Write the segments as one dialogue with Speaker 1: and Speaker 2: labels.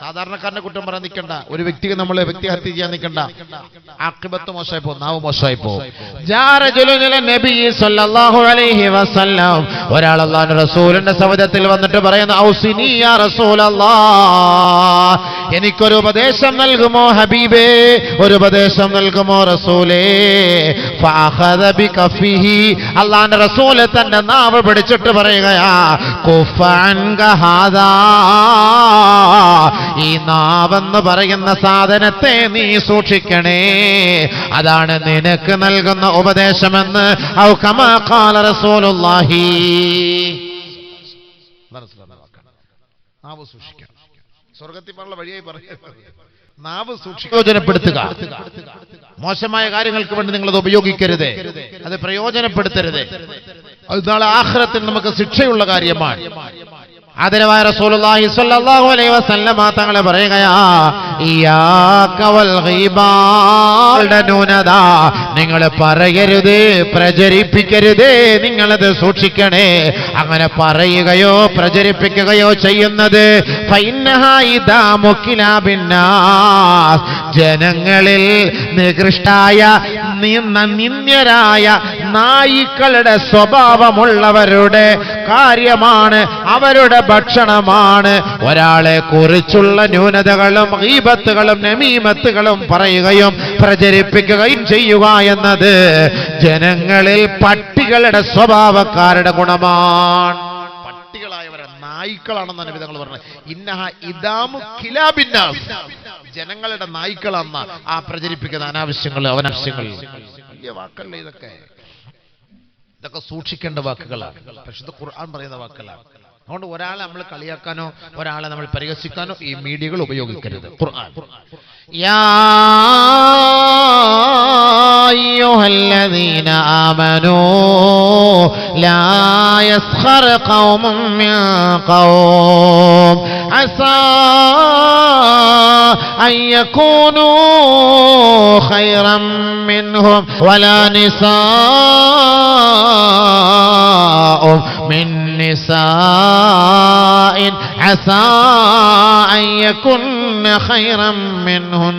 Speaker 1: സാധാരണക്കാരനെ കുറ്റം പറയാൻ നിൽക്കണ്ട, ഒരു വ്യക്തിക്ക് നമ്മൾ വ്യക്തിഹത്യ ചെയ്യാൻ നിൽക്കണ്ട. ആഖിബത്ത് മോശമായി പോകും, നാവ് മോശമായി പോകും. ഒരാൾ അല്ലാഹുവിന്റെ റസൂലിന്റെ സവിധത്തിൽ വന്നിട്ട് പറയുന്നു, ഔസിനി യാ റസൂലല്ലാഹ്, എനിക്കൊരു ഉപദേശം നൽകുമോ ഹബീബേ, ഒരു ഉപദേശം നൽകുമോ റസൂലേ. ഫഅഖദ ബികഫിഹി, അല്ലാഹുവിന്റെ റസൂൽ തന്റെ നാവ് പിടിച്ചിട്ട് പറയുകയാ, കുഫ അൻക ഹാദാ, ഈ നാവെന്ന് പറയുന്ന സാധനത്തെ നീ സൂക്ഷിക്കണേ, അതാണ് നിനക്ക് നൽകുന്ന ഉപദേശമെന്ന് ഔ കമാ ഖാല റസൂലുള്ളാഹി. നാവ് സൂക്ഷിക്കണം. സ്വർഗ്ഗത്തിൽ പോകാനുള്ള വഴിയായി പറയുന്നത് നാവ് പ്രയോജനപ്പെടുത്തുക. മോശമായ കാര്യങ്ങൾക്ക് വേണ്ടി നിങ്ങളത് ഉപയോഗിക്കരുത്, അത് പ്രയോജനപ്പെടുത്തരുത്. അത് നാളെ ആഖിറത്തിൽ നമുക്ക് ശിക്ഷയുള്ള കാര്യമാണ്. ആദരവായ റസൂലുള്ളാഹി സ്വല്ലല്ലാഹു അലൈഹി വസല്ലമ തങ്ങളെ പറയുകയാ, ഇയ്യാക വൽ ഗീബാ, നിങ്ങൾ പറയരുത്, പ്രചരിപ്പിക്കരുത്, നിങ്ങളത് സൂക്ഷിക്കണേ. അങ്ങനെ പറയുകയോ പ്രചരിപ്പിക്കുകയോ ചെയ്യുന്നത് ഫഇന്നഹാ ഇദാമു കിലാബിന്നാസ്, ജനങ്ങളിൽ നികൃഷ്ടായ നിന്ദ്യരായ നായിക്കളുടെ സ്വഭാവമുള്ളവരുടെ കാര്യമാണ്, അവരുടെ ഭക്ഷണമാണ്. ഒരാളെ കുറിച്ചുള്ള ന്യൂനതകളും ഗീബത്തുകളും നമീമത്തുകളും പറയുകയും പ്രചരിപ്പിക്കുകയും ചെയ്യുക എന്നത് ജനങ്ങളിൽ പട്ടികളുടെ സ്വഭാവക്കാരുടെ ഗുണമാണ്. പട്ടികളായവരെ നായ്ക്കളാണെന്ന് നബിതങ്ങൾ പറഞ്ഞത്. ഇന്നഹ ഇദാമു കിലാബിന്നാസ്, ജനങ്ങളുടെ നായ്ക്കളാണെന്ന ആ പ്രചരിപ്പിക്കുന്ന അനാവശ്യങ്ങൾ അവനാവശ്യങ്ങൾ. വലിയ വാക്കല്ലേ ഇതൊക്കെ, ഇതൊക്കെ സൂക്ഷിക്കേണ്ട വാക്കുകളാണ്. പക്ഷെ ഇത് ഖുർആൻ പറയുന്ന വാക്കുകളാണ്. അതുകൊണ്ട് ഒരാളെ നമ്മൾ കളിയാക്കാനോ ഒരാളെ നമ്മൾ പരിഹസിക്കാനോ ഈ മീഡിയകൾ ഉപയോഗിക്കരുത്. ഖുർആൻ യാ അയ്യുഹല്ലദീന ആമനൂ ലാ യസ്ഖർ ഖൗമുൻ മിൻ ഖൗം അസാ അൻ യകൂനൂ ഖൈറൻ മിൻഹും വലാ നിസാഉ മിൻ نساء عسى أن يكن خيرا منهن.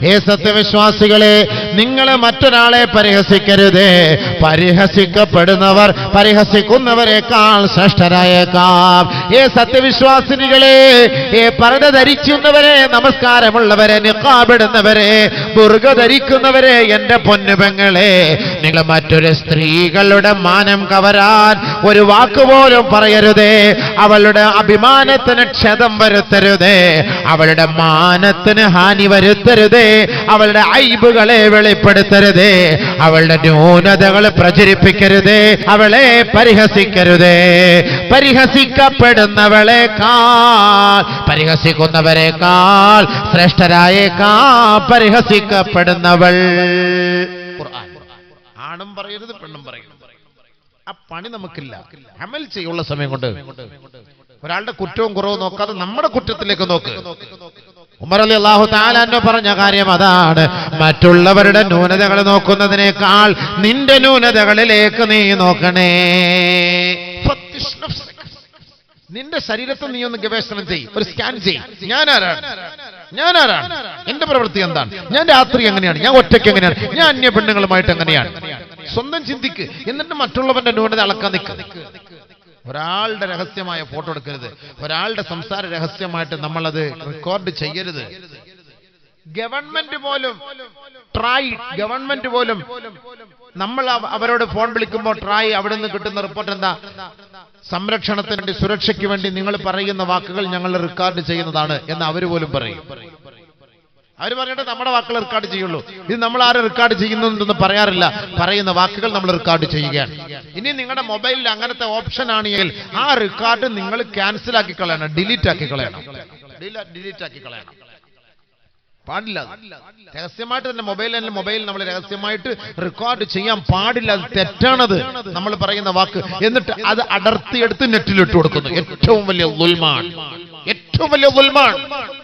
Speaker 1: ഹേ സത്യവിശ്വാസികളെ, നിങ്ങൾ മറ്റൊരാളെ പരിഹസിക്കരുത്. പരിഹസിക്കപ്പെടുന്നവർ പരിഹസിക്കുന്നവരെക്കാൾ ശ്രേഷ്ഠരായേക്കാം. ഹേ സത്യവിശ്വാസിനികളെ, ഹേ പർദ ധരിക്കുന്നവരെ, നമസ്കാരമുള്ളവരെ, നിഖാബിടുന്നവരെ, ബുർഖ ധരിക്കുന്നവരെ, എന്റെ പൊന്നുപെങ്ങളെ, നിങ്ങൾ മറ്റൊരു സ്ത്രീകളുടെ മാനം കവരാൻ ഒരു വാക്കുപോലും പറയരുതേ. അവളുടെ അഭിമാനത്തിന് ക്ഷതം വരുത്തരുതേ, അവളുടെ മാനത്തിന് ഹാനി വരുത്തരുതേ, അവളുടെ ഐബുകളെ വെളിപ്പെടുത്തരുതേ, അവളുടെ ന്യൂനതകൾ പ്രചരിപ്പിക്കരുതേ, അവളെ പരിഹസിക്കരുതേ. പരിഹസിക്കപ്പെടുന്നവളെക്കാൾ പരിഹസിക്കുന്നവരെക്കാൾ ശ്രേഷ്ഠരായേക്കാൾ പരിഹസിക്കപ്പെടുന്നവൾ. ആണും പറയരുത്, പെണ്ണും പറയരുത്. ആ പണി നമുക്കില്ല. അമൽ ചെയ്യുള്ള സമയം കൊണ്ട് ഒരാളുടെ കുറ്റവും കുറവും നോക്കാതെ നമ്മുടെ കുറ്റത്തിലേക്ക് നോക്ക്. ഉമർ റളിയല്ലാഹു തആല അൻഹു പറഞ്ഞ കാര്യം അതാണ്. മറ്റുള്ളവരുടെ ന്യൂനതകൾ നോക്കുന്നതിനേക്കാൾ നിന്റെ ന്യൂനതകളിലേക്ക് നീ നോക്കണേ. നിന്റെ ശരീരത്തെ നീ ഒന്ന് ഗവേഷണം ചെയ്യ്, ഒരു സ്കാൻ ചെയ്യ്. ഞാനാരാണ്, എന്റെ പ്രവൃത്തി എന്താണ്, ഞാൻ രാത്രി എങ്ങനെയാണ്, ഞാൻ ഒറ്റയ്ക്ക് എങ്ങനെയാണ്, ഞാൻ അന്യ പെണ്ണുങ്ങളുമായിട്ട് എങ്ങനെയാണ്. സ്വന്തം ചിന്തിക്ക്, എന്നിട്ട് മറ്റുള്ളവന്റെ ന്യൂനത അളക്കാൻ നിൽക്കുക. ഒരാളുടെ രഹസ്യമായ ഫോട്ടോ എടുക്കരുത്, ഒരാളുടെ സംസാര രഹസ്യമായിട്ട് നമ്മളത് റെക്കോർഡ് ചെയ്യരുത്. ഗവൺമെന്റ് പോലും നമ്മൾ അവരോട് ഫോൺ വിളിക്കുമ്പോൾ അവിടെ നിന്ന് കിട്ടുന്ന റിപ്പോർട്ട് എന്താ? സംരക്ഷണത്തിന് വേണ്ടി, സുരക്ഷയ്ക്ക് വേണ്ടി നിങ്ങൾ പറയുന്ന വാക്കുകൾ ഞങ്ങൾ റെക്കോർഡ് ചെയ്യുന്നതാണ് എന്ന് അവർ പോലും പറയും. അവർ പറഞ്ഞിട്ട് നമ്മുടെ വാക്കുകൾ റെക്കോർഡ് ചെയ്യുള്ളൂ. ഇത് നമ്മൾ ആരും റെക്കോർഡ് ചെയ്യുന്നതെന്ന് പറയാറില്ല. പറയുന്ന വാക്കുകൾ നമ്മൾ റെക്കോർഡ് ചെയ്യുകയാണ്. ഇനി നിങ്ങളുടെ മൊബൈലിൽ അങ്ങനത്തെ ഓപ്ഷൻ ആണെങ്കിൽ ആ റെക്കോർഡ് നിങ്ങൾ ക്യാൻസൽ ആക്കി കളയണം, ഡിലീറ്റ് ആക്കി കളയണം. പാടില്ല. രഹസ്യമായിട്ട് തന്നെ മൊബൈൽ നമ്മൾ രഹസ്യമായിട്ട് റെക്കോർഡ് ചെയ്യാൻ പാടില്ല. അത് തെറ്റാണത്, നമ്മൾ പറയുന്ന വാക്ക്. എന്നിട്ട് അത് അടർത്തിയെടുത്ത് നെറ്റിലിട്ട് കൊടുക്കുന്നു. ഏറ്റവും വലിയ ദുൽമാണ്,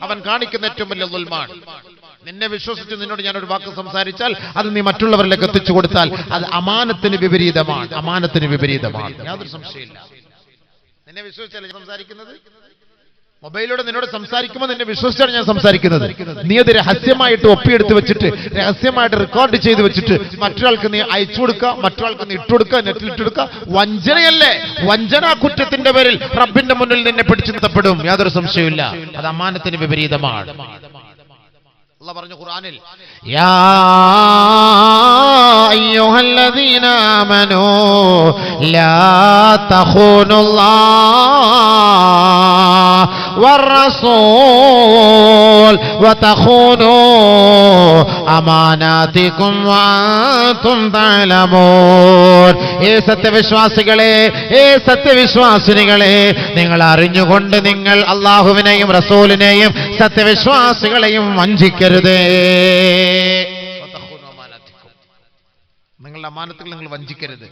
Speaker 1: അവൻ കാണിക്കുന്ന ഏറ്റവും വലിയ ദുൽമാണ്. നിന്നെ വിശ്വസിച്ച് നിന്നോട് ഞാനൊരു വാക്ക് സംസാരിച്ചാൽ അത് നീ മറ്റുള്ളവരിലേക്ക് എത്തിച്ചു കൊടുത്താൽ അത് അമാനത്തിന് വിപരീതമാണ്. യാതൊരു സംശയമില്ല. നിന്നെ വിശ്വസിച്ചല്ലേ സംസാരിക്കുന്നത്? മൊബൈലിലൂടെ നിന്നോട് സംസാരിക്കുമ്പോൾ നിന്നെ വിശ്വസിച്ചാണ് ഞാൻ സംസാരിക്കുന്നത്. നീ അത് രഹസ്യമായിട്ട് ഒപ്പിയെടുത്ത് വെച്ചിട്ട് രഹസ്യമായിട്ട് റെക്കോർഡ് ചെയ്ത് വെച്ചിട്ട് മറ്റൊരാൾക്ക് നീ അയച്ചു കൊടുക്കുക, മറ്റൊരാൾക്ക് നീ ഇട്ടുകൊടുക്കുക, നെറ്റിൽ ഇട്ടെടുക്കുക. വഞ്ചനയല്ലേ? വഞ്ചനാ കുറ്റത്തിന്റെ പേരിൽ റബ്ബിന്റെ മുന്നിൽ നിന്നെ പിടിച്ചു നിർത്തപ്പെടും, യാതൊരു സംശയമില്ല. അത് അമാനത്തിന് വിപരീതമാണ്. അല്ലാഹു പറഞ്ഞു ഖുർആനിൽ, യാ അയ്യുഹല്ലദീന ആമനൂ ലാ തഖൂനുല്ലാഹ വറസൂൽ വതഖൂനൂ അമാനാതികും വഅൻതും തഅലമൂൻ. ഏ സത്യവിശ്വാസികളെ, ഏ സത്യവിശ്വാസിനികളെ, നിങ്ങൾ അറിഞ്ഞുകൊണ്ട് നിങ്ങൾ അല്ലാഹുവിനെയും റസൂലിനെയും സത്യവിശ്വാസികളെയും വഞ്ചിക്കരുത്. നിങ്ങളുടെ അമാനത്തുകൾ നിങ്ങൾ വഞ്ചിക്കരുത്.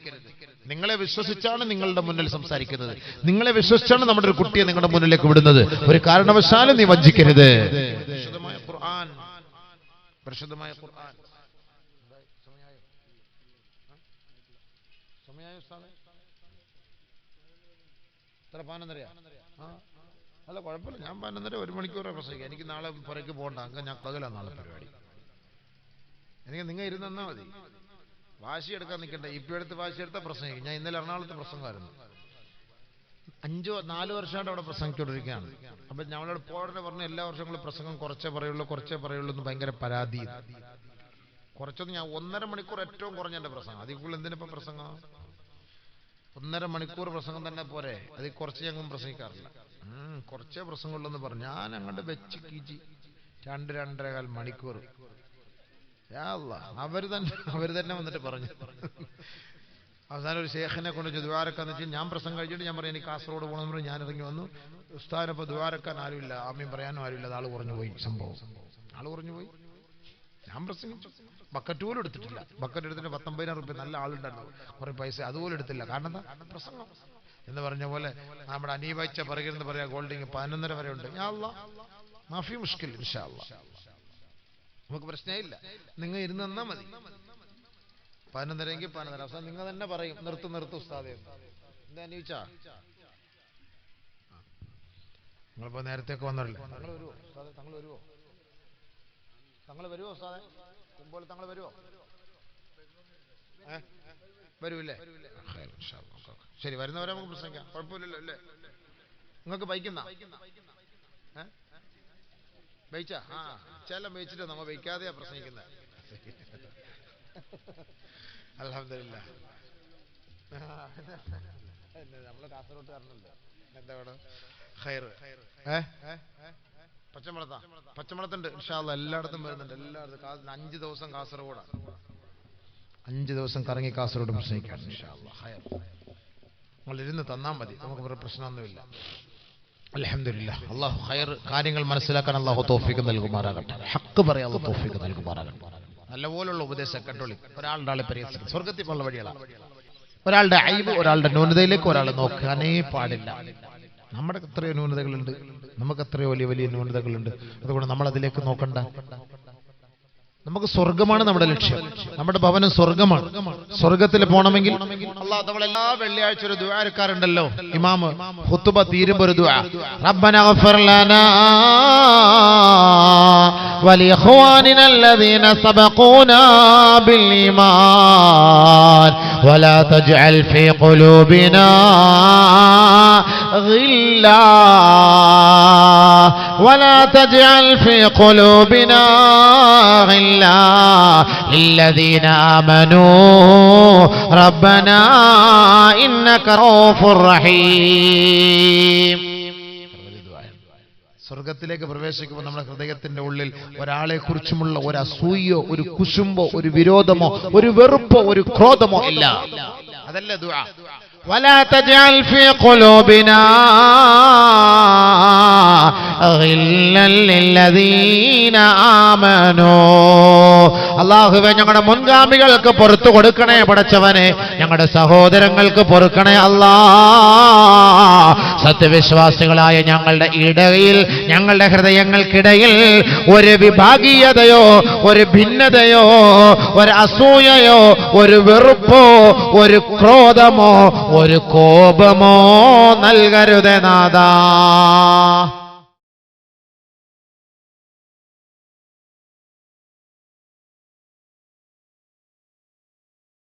Speaker 1: നിങ്ങളെ വിശ്വസിച്ചാണ് നിങ്ങളുടെ മുന്നിൽ സംസാരിക്കുന്നത്. നിങ്ങളെ വിശ്വസിച്ചാണ് നമ്മുടെ ഒരു കുട്ടിയെ നിങ്ങളുടെ മുന്നിലേക്ക് വിടുന്നത്. ഒരു കാരണവശാലും നീ വഞ്ചിക്കരുത്. പരിശുദ്ധമായ ഖുർആൻ, പരിശുദ്ധമായ ഖുർആൻ. അല്ല കുഴപ്പമില്ല, ഞാൻ 11:30 1 മണിക്കൂർ പ്രസംഗിക്കാം. എനിക്ക് നാളെ പുറയ്ക്ക് പോകണ്ട, അങ്ങനെ ഞാൻ പകലാണ് നാളെ പരിപാടി. എനിക്ക് നിങ്ങൾ ഇരുന്ന് തന്നാൽ മതി, വാശി എടുക്കാൻ നിൽക്കണ്ട. ഇപ്പം എടുത്ത് വാശി എടുത്താൽ പ്രസംഗിക്കും. ഞാൻ ഇന്നലെ എറണാകുളത്ത് പ്രസംഗമായിരുന്നു. 4 വർഷമായിട്ട് അവിടെ പ്രസംഗിച്ചുകൊണ്ടിരിക്കുകയാണ്. അപ്പം ഞങ്ങളോട് പോടനെ പറഞ്ഞ എല്ലാ വർഷങ്ങളും പ്രസംഗം കുറച്ചേ പറയുള്ളൂ എന്ന് ഭയങ്കര പരാതി. കുറച്ചൊന്നും ഞാൻ 1.5 മണിക്കൂർ ഏറ്റവും കുറഞ്ഞ എൻ്റെ പ്രസംഗം. അതിൽ കൂടുതൽ എന്തിനിപ്പം പ്രസംഗം? 1.5 മണിക്കൂർ പ്രസംഗം തന്നെ പോരെ, അതിൽ കുറച്ച് ഞങ്ങൾ പ്രസംഗിക്കാറില്ല. കുറച്ചേ പ്രസംഗമുള്ളൂ എന്ന് പറഞ്ഞു ഞാൻ അങ്ങോട്ട് വെച്ച് കീച്ചി 2-2.25 മണിക്കൂർ. അവർ തന്നെ വന്നിട്ട് പറഞ്ഞു. അവസാനം ഒരു ഷേഖിനെ കൊണ്ട് ദുആരക്കാന്ന് വെച്ചാൽ ഞാൻ പ്രസംഗം കഴിച്ചിട്ട് ഞാൻ പറഞ്ഞു എനിക്ക് കാസർഗോഡ് പോകണമെന്ന് പറഞ്ഞു. ഞാൻ ഇറങ്ങി വന്നു. ഉസ്താദിനപ്പോൾ ദുആരക്കാൻ ആരുമില്ല, ആമീൻ പറയാനും ആരുമില്ല. ആൾ കുറഞ്ഞു പോയി. സംഭവം ആൾ കുറഞ്ഞു പോയി. ഞാൻ പ്രസംഗിച്ചു. ബക്കറ്റ് പോലും എടുത്തിട്ടില്ല. ബക്കറ്റ് എടുത്തിട്ട് 19,000 റുപ്യ നല്ല ആളുണ്ടായിരുന്നു, കുറെ പൈസ അതുപോലും എടുത്തില്ല. കാരണം എന്താ? പ്രസംഗം എന്ന് പറഞ്ഞ പോലെ നമ്മുടെ അനീബായിച്ച പറയുന്നത് പറയാ ഗോൾഡിങ് 11:30 വരെ ഉണ്ട്. യാ അല്ലാഹ് മാഫി മുഷ്കിൽ ഇൻഷാ അല്ലാഹ്, നമുക്ക് പ്രശ്നമില്ല. നിങ്ങൾ ഇരുന്ന് തന്നാൽ മതി. 11:30 11:30. അവസാനം നിങ്ങൾ തന്നെ പറയും നിർത്ത് ഉസ്താദേ. എന്താ അനീവിച്ചാ? നിങ്ങളിപ്പോ നേരത്തെയൊക്കെ വന്നല്ലേ? തങ്ങൾ വരുമോ ഉസ്താദേ? തങ്ങൾ വരുമോ ഉസ്താദേ? മുമ്പോൾ തങ്ങൾ വരുമോ? വരൂല്ലേ? ശരി, വരുന്നവരെ നമുക്ക് പ്രസംഗിക്കാം, കുഴപ്പമില്ലല്ലോ അല്ലേ? നിങ്ങൾക്ക് ബൈക്കുന്ന ബൈച്ചാ? ചെല്ലം ബൈച്ചിട്ട് നമ്മ ബൈക്കാതെയാ പ്രസംഗിക്കുന്നത്. അൽഹംദുലില്ലാ. നമ്മള് കാസർഗോട്ടുകാരനല്ലേ, എന്താ വേണം? ഖൈർ. പച്ചമളത്തുണ്ട് ഇൻഷാ അല്ലാഹ്. എല്ലായിടത്തും വരുന്നുണ്ട്. എല്ലായിടത്തും 5 ദിവസം കാസർഗോഡാണ്. 5 ദിവസം കറങ്ങി കാസർഗോഡ് പ്രസംഗിക്കാൻ ഇൻഷാ അല്ലാഹ്. ഖൈർ. നിങ്ങൾ ഇരുന്ന് തന്നാൽ മതി, നമുക്ക് വേറെ പ്രശ്നമൊന്നുമില്ല. അൽഹംദുലില്ലാ. അല്ലാഹു ഖൈർ കാര്യങ്ങൾ മനസ്സിലാക്കാൻ അല്ലാഹു തൗഫീഖ് നൽകുമാറാകട്ടെ. ഹക്ക് പറയാൻ അല്ലാഹു തൗഫീഖ് നൽകുമാറാകട്ടെ. നല്ലപോലുള്ള ഉപദേശം കണ്ടോളി. ഒരാളുടെ ആളെ പരിഹസിക്കും, സ്വർഗ്ഗത്തിൽ പോലുള്ള വഴികളാണ്. ഒരാളുടെ അയ്ബ്, ഒരാളുടെ ന്യൂനതയിലേക്ക് ഒരാൾ നോക്കാനേ പാടില്ല. നമ്മുടെ എത്രയോ ന്യൂനതകളുണ്ട്, നമുക്ക് എത്രയോ വലിയ വലിയ ന്യൂനതകളുണ്ട്. അതുകൊണ്ട് നമ്മൾ അതിലേക്ക് നോക്കണ്ട. നമുക്ക് സ്വർഗമാണ് നമ്മുടെ ലക്ഷ്യം. നമ്മുടെ ഭവനം സ്വർഗമാണ്. സ്വർഗത്തിൽ പോകണമെങ്കിൽ അല്ലാഹു നമ്മൾ എല്ലാ വെള്ളിയാഴ്ച ഒരു ദുആ എടുക്കാറുണ്ടല്ലോ. ഇമാം ഖുതുബ തീരുമ്പോൾ ഒരു ദുആ, റബ്ബനാ ഗഫർ ലനാ വലിഇഖ്വാനിനാ അല്ലദീന സബഖൂനാ ബിൽ ഈമാൻ വലാ തജ്അൽ ഫീ ഖുലൂബിനാ ഗില്ലാ വലാ തജ്അൽ ഫീ ഖുലൂബിനാ ഗില്ലാ للذين آمنوا ربنا إنك رؤوف رحيم. സ്വർഗത്തിലേക്ക് പ്രവേശിക്കുമ്പോൾ നമ്മുടെ ഹൃദയത്തിന്റെ ഉള്ളിൽ ഒരാളെ കുറിച്ചുമുള്ള ഒരു അസൂയോ, ഒരു കുശുമ്പോ, ഒരു വിരോധമോ, ഒരു വെറുപ്പോ, ഒരു ക്രോധമോ ഇല്ല. അതല്ല ദുആ. ولا تجعل في قلوبنا غلا للذين آمنوا. അല്ലാഹുവേ, ഞങ്ങളുടെ മുൻഗാമികൾക്ക് പുറത്തു കൊടുക്കണേ പടച്ചവനെ, ഞങ്ങളുടെ സഹോദരങ്ങൾക്ക് പൊറുക്കണേ അല്ലാഹ്. സത്യവിശ്വാസികളായ ഞങ്ങളുടെ ഇടയിൽ, ഞങ്ങളുടെ ഹൃദയങ്ങൾക്കിടയിൽ ഒരു വിഭാഗീയതയോ, ഒരു ഭിന്നതയോ, ഒരു അസൂയയോ, ഒരു വെറുപ്പോ, ഒരു ക്രോധമോ, ഒരു കോപമോ നൽകരുതേ നാഥാ.